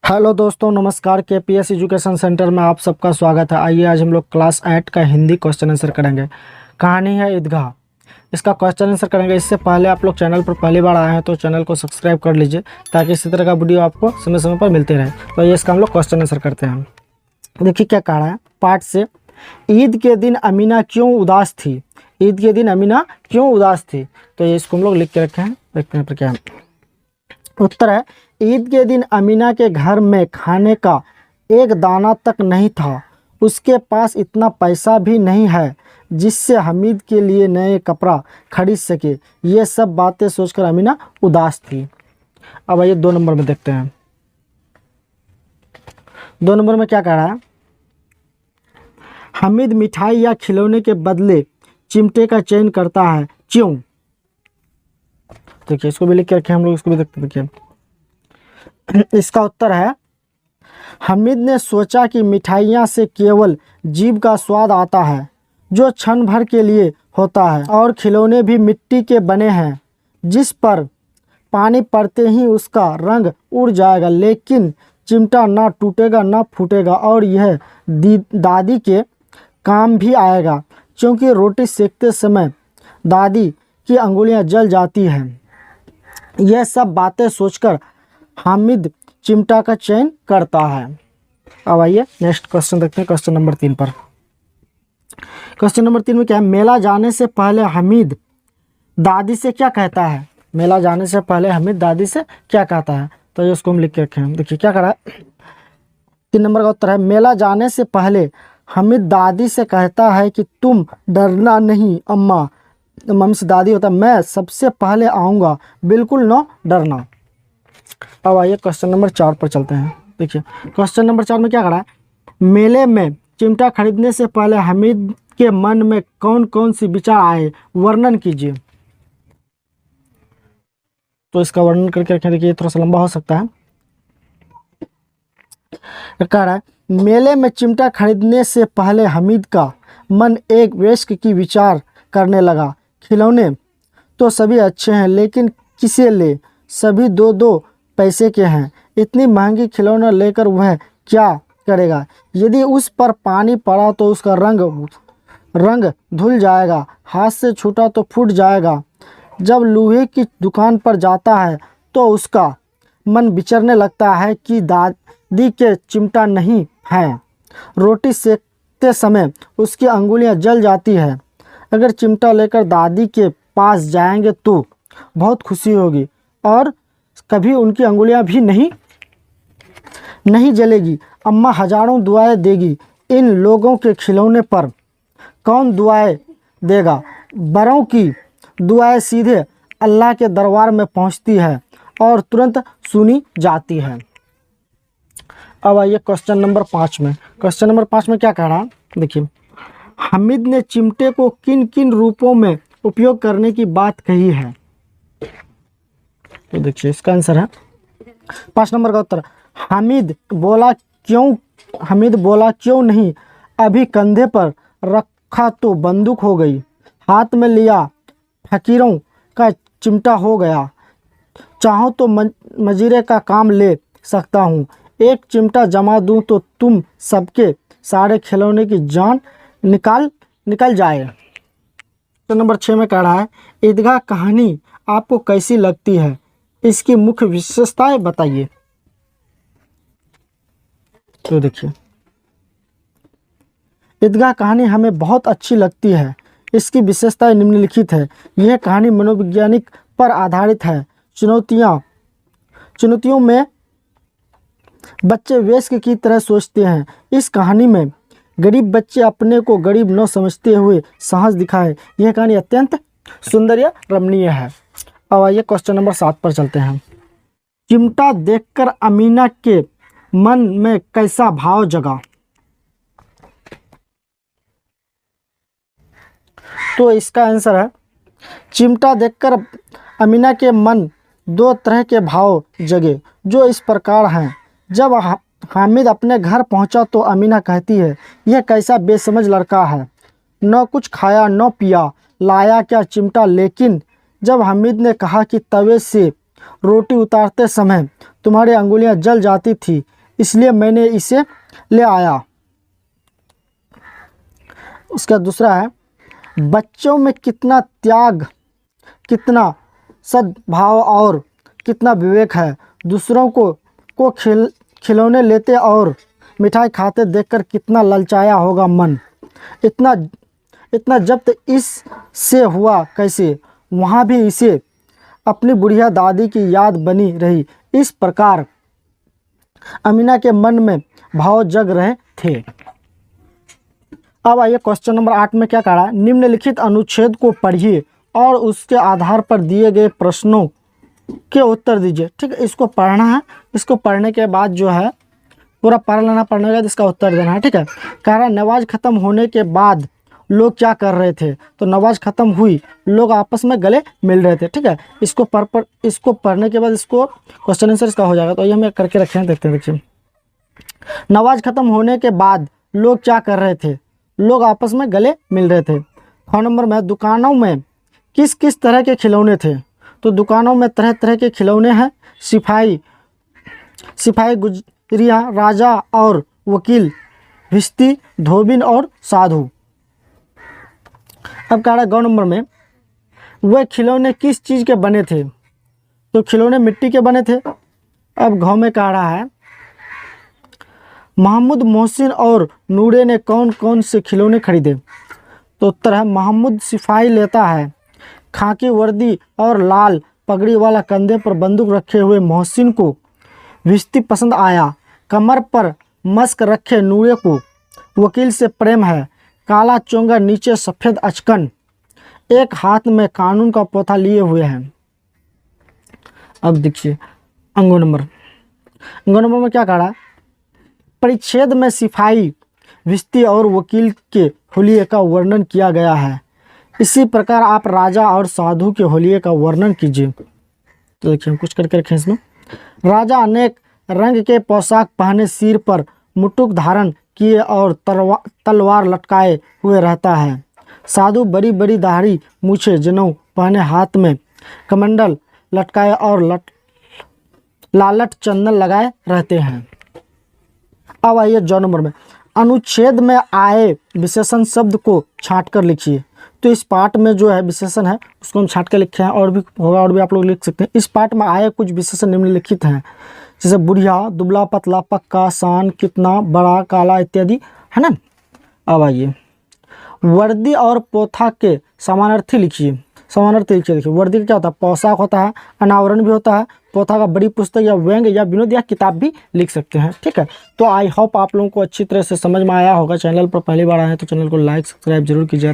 Hello दोस्तों, नमस्कार। KPS education centre में आप सबका स्वागत है। आइए आज हम लोग क्लास 8 का हिंदी क्वेश्चन आंसर करेंगे। कहानी है ईदगाह। इसका क्वेश्चन आंसर करेंगे। इससे पहले आप लोग चैनल पर पहली बार आए हैं तो चैनल को सब्सक्राइब कर लीजिए ताकि इसी तरह का वीडियो आपको समय समय पर मिलते रहे। तो ये इसका हम लोग क्वेश्चन आंसर करते हैं। देखिए क्या कह रहा है पाठ से। ईद के दिन अमीना क्यों उदास थी? ईद के दिन अमीना क्यों उदास थी? तो ये इसको हम लोग लिख के रखे हैं। देखते हैं पर क्या है। उत्तर है, ईद के दिन अमीना के घर में खाने का एक दाना तक नहीं था। उसके पास इतना पैसा भी नहीं है जिससे हमीद के लिए नए कपड़ा खरीद सके। ये सब बातें सोचकर अमीना उदास थी। अब आइए 2 नंबर में देखते हैं। 2 नंबर में क्या कह रहा है। हमीद मिठाई या खिलौने के बदले चिमटे का चयन करता है, क्यों? देखिए इसको भी लिख के रखे हम लोग, इसको भी देखते। देखिए इसका उत्तर है, हमीद ने सोचा कि मिठाइयाँ से केवल जीभ का स्वाद आता है जो क्षण भर के लिए होता है, और खिलौने भी मिट्टी के बने हैं जिस पर पानी पड़ते ही उसका रंग उड़ जाएगा, लेकिन चिमटा ना टूटेगा ना फूटेगा, और यह दादी के काम भी आएगा क्योंकि रोटी सेकते समय दादी की अंगुलियां जल जाती हैं। यह सब बातें सोचकर हामिद चिमटा का चयन करता है। अब आइए नेक्स्ट क्वेश्चन देखते हैं, क्वेश्चन नंबर 3 पर। क्वेश्चन नंबर 3 में क्या है। मेला जाने से पहले हमीद दादी से क्या कहता है? मेला जाने से पहले हमीद दादी से क्या कहता है? तो ये उसको हम लिख के रखे हैं। देखिए क्या कर रहा है। 3 नंबर का उत्तर है, मेला जाने से पहले हमीद दादी से कहता है कि तुम डरना नहीं अम्मा। मम्मी से दादी होता है, मैं सबसे पहले आऊँगा, बिल्कुल न डरना। अब आइए क्वेश्चन नंबर 4 पर चलते हैं। देखिए क्वेश्चन नंबर 4 में क्या करा है। मेले में चिमटा खरीदने से पहले हमीद के मन में कौन कौन सी विचार आए, वर्णन कीजिए। तो इसका वर्णन करके रखें। देखिए थोड़ा सा लंबा हो सकता है। कह रहा है, मेले में चिमटा खरीदने से पहले हमीद का मन एक वयस्क की विचार करने लगा। खिलौने तो सभी अच्छे हैं लेकिन किसे ले, सभी 2-2 पैसे के हैं। इतनी महंगी खिलौना लेकर वह क्या करेगा? यदि उस पर पानी पड़ा तो उसका रंग धुल जाएगा, हाथ से छूटा तो फूट जाएगा। जब लोहे की दुकान पर जाता है तो उसका मन विचरने लगता है कि दादी के चिमटा नहीं है। रोटी सेकते समय उसकी अंगुलियां जल जाती है। अगर चिमटा लेकर दादी के पास जाएंगे तो बहुत खुशी होगी और कभी उनकी अंगुलियां भी नहीं जलेगी। अम्मा हजारों दुआएं देगी। इन लोगों के खिलौने पर कौन दुआएं देगा? बड़ों की दुआएं सीधे अल्लाह के दरबार में पहुंचती है और तुरंत सुनी जाती है। अब आइए क्वेश्चन नंबर 5 में। क्वेश्चन नंबर 5 में क्या कह रहा है। देखिए हमीद ने चिमटे को किन किन रूपों में उपयोग करने की बात कही है? तो देखिए इसका आंसर है 5 नंबर का उत्तर, हमीद बोला क्यों नहीं, अभी कंधे पर रखा तो बंदूक हो गई, हाथ में लिया फकीरों का चिमटा हो गया, चाहो तो मजीरे का काम ले सकता हूँ, एक चिमटा जमा दूँ तो तुम सबके सारे खिलौने की जान निकल जाए। तो नंबर 6 में कह रहा है, ईदगाह कहानी आपको कैसी लगती है, इसकी मुख्य विशेषताएं बताइए। तो देखिए ईदगाह कहानी हमें बहुत अच्छी लगती है। इसकी विशेषताएं निम्नलिखित है। यह कहानी मनोवैज्ञानिक पर आधारित है। चुनौतियों में बच्चे वयस्क की तरह सोचते हैं। इस कहानी में गरीब बच्चे अपने को गरीब न समझते हुए साहस दिखाए। यह कहानी अत्यंत सुंदर या रमणीय है। अब आइए क्वेश्चन नंबर 7 पर चलते हैं। चिमटा देखकर अमीना के मन में कैसा भाव जगा? तो इसका आंसर है, चिमटा देखकर अमीना के मन 2 तरह के भाव जगे जो इस प्रकार हैं। जब हामिद अपने घर पहुंचा तो अमीना कहती है, यह कैसा बेसमझ लड़का है, न कुछ खाया न पिया, लाया क्या चिमटा। लेकिन जब हामिद ने कहा कि तवे से रोटी उतारते समय तुम्हारी अंगुलियां जल जाती थी, इसलिए मैंने इसे ले आया। उसका दूसरा है, बच्चों में कितना त्याग, कितना सद्भाव और कितना विवेक है। दूसरों को खिलौने लेते और मिठाई खाते देखकर कितना ललचाया होगा मन। इतना जब्त इससे हुआ कैसे। वहाँ भी इसे अपनी बुढ़िया दादी की याद बनी रही। इस प्रकार अमीना के मन में भाव जग रहे थे। अब आइए क्वेश्चन नंबर 8 में क्या कहा, निम्नलिखित अनुच्छेद को पढ़िए और उसके आधार पर दिए गए प्रश्नों के उत्तर दीजिए। ठीक है, इसको पढ़ना है, इसको पढ़ने के बाद जो है पूरा पढ़ लेना, पढ़ने के बाद इसका उत्तर देना है। ठीक है, कह रहा नमाज खत्म होने के बाद लोग क्या कर रहे थे, तो नमाज खत्म हुई, लोग आपस में गले मिल रहे थे। ठीक है, इसको पढ़ने के बाद इसको क्वेश्चन आंसर इसका हो जाएगा। तो ये हम करके रखे हैं, देखते हैं। देखिए, नमाज खत्म होने के बाद लोग क्या कर रहे थे, लोग आपस में गले मिल रहे थे। ख नंबर में, दुकानों में किस किस तरह के खिलौने थे, तो दुकानों में तरह तरह के खिलौने हैं। सिपाही, गुजरिया, राजा और वकील, भिश्ती, धोबिन और साधु। अब कह रहा है ग नंबर में, वह खिलौने किस चीज़ के बने थे, तो खिलौने मिट्टी के बने थे। अब घ में कह रहा है, महमूद, मोहसिन और नूरे ने कौन कौन से खिलौने खरीदे, तो उत्तर है महमूद सिपाही लेता है खाकी वर्दी और लाल पगड़ी वाला, कंधे पर बंदूक रखे हुए मोहसिन को भिश्ती पसंद आया, कमर पर मस्क रखे नूरे को वकील से प्रेम है, काला चोंगा नीचे सफ़ेद अचकन, एक हाथ में कानून का पोथा लिए हुए हैं। अब देखिए अंगों नंबर में क्या कहा, परिच्छेद में सिपाही, भिश्ती और वकील के हुलिये का वर्णन किया गया है। इसी प्रकार आप राजा और साधु के हुलिये का वर्णन कीजिए। तो देखिए हम कुछ करके रखें इसमें। राजा अनेक रंग के पोशाक पहने, सिर पर मुकुट धारण किए और तलवार लटकाए हुए रहता है। साधु बड़ी बड़ी दाढ़ी, मूछे, जनेऊ पहने, हाथ में कमंडल लटकाए और लालट चंदन लगाए रहते हैं। अब आइए ज नंबर में, अनुच्छेद में आए विशेषण शब्द को छांट कर लिखिए। तो इस पार्ट में जो है विशेषण है उसको हम छांट कर लिखे हैं, और भी होगा और भी आप लोग लिख सकते हैं। इस पार्ट में आए कुछ विशेषण निम्नलिखित हैं, जैसे बुढ़िया, दुबला, पतला, पक्का, शान, कितना, बड़ा, काला इत्यादि, है ना। अब आइए वर्दी और पोथा के समानार्थी लिखिए। समानार्थी लिखिए। देखिए वर्दी का क्या होता है, पोशाक होता है, अनावरण भी होता है। पोथा का बड़ी पुस्तक या व्यंग या विनोद या किताब भी लिख सकते हैं। ठीक है, तो आई होप आप लोगों को अच्छी तरह से समझ में आया होगा। चैनल पर पहली बार आए हैं तो चैनल को लाइक सब्सक्राइब जरूर कीजिए।